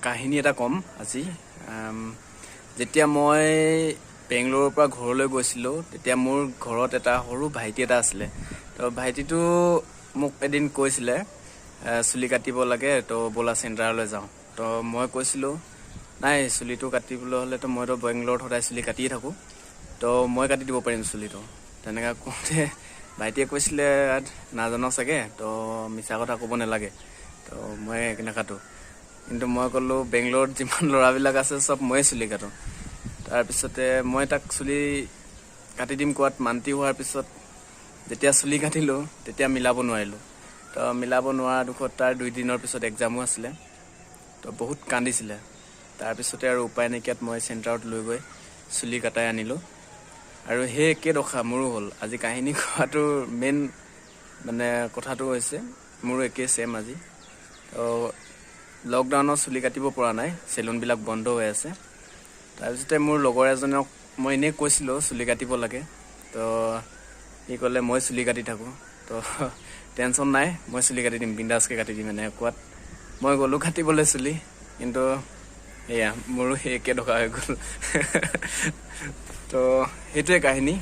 কাহিনী এটা কম আজি। যেতিয়া মই বেংগলোৰৰ পৰা ঘৰলৈ গৈছিলোঁ তেতিয়া মোৰ ঘৰত এটা সৰু ভাইটি এটা আছিলে। তো ভাইটিটো মোক এদিন কৈছিলে চুলি কাটিব লাগে, তো ব'লা চেণ্টাৰলৈ যাওঁ। তো মই কৈছিলোঁ নাই, চুলিটো কাটিবলৈ হ'লেতো মইতো বেংগলোৰত সদায় চুলি কাটিয়ে থাকোঁ, তো মই কাটি দিব পাৰিম চুলিটো। তেনেকৈ কওঁতে ভাইটিয়ে কৈছিলে নাজানো চাগে, তো মিছা কথা ক'ব নালাগে, তো মই নাকাটো। কিন্তু মই ক'লোঁ বেংগলোৰত যিমান ল'ৰাবিলাক আছে চব ময়ে চুলি কাটো। তাৰপিছতে মই তাক চুলি কাটি দিম কোৱাত মান্তি হোৱাৰ পিছত যেতিয়া চুলি কাটিলোঁ তেতিয়া মিলাব নোৱাৰিলোঁ। তো মিলাব নোৱাৰা দুখত তাৰ 2 দিনৰ পিছত এক্সামো আছিলে, তো বহুত কান্দিছিলে। তাৰপিছতে আৰু উপায় নাইকিয়াত মই চেণ্টাৰত লৈ গৈ চুলি কাটাই আনিলোঁ। আৰু সেই একে দশা মোৰো হ'ল। আজি কাহিনী কোৱাটোৰ মেইন কথাটো হৈছে মোৰো একেই ছেম আজি। তো লকডাউনত চুলি কাটিব পৰা নাই, চেলুনবিলাক বন্ধ হৈ আছে। তাৰপিছতে মোৰ লগৰ এজনক মই এনেই কৈছিলোঁ চুলি কাটিব লাগে, তো সি ক'লে মই চুলি কাটি থাকোঁ, তো টেনশ্যন নাই, মই চুলি কাটি দিম, বিন্দাছকৈ কাটি দিম। কোৱাত মই গ'লোঁ কাটিবলৈ চুলি, কিন্তু এয়া মোৰো সেই একে দশা হৈ গ'ল। তো সেইটোৱে কাহিনী।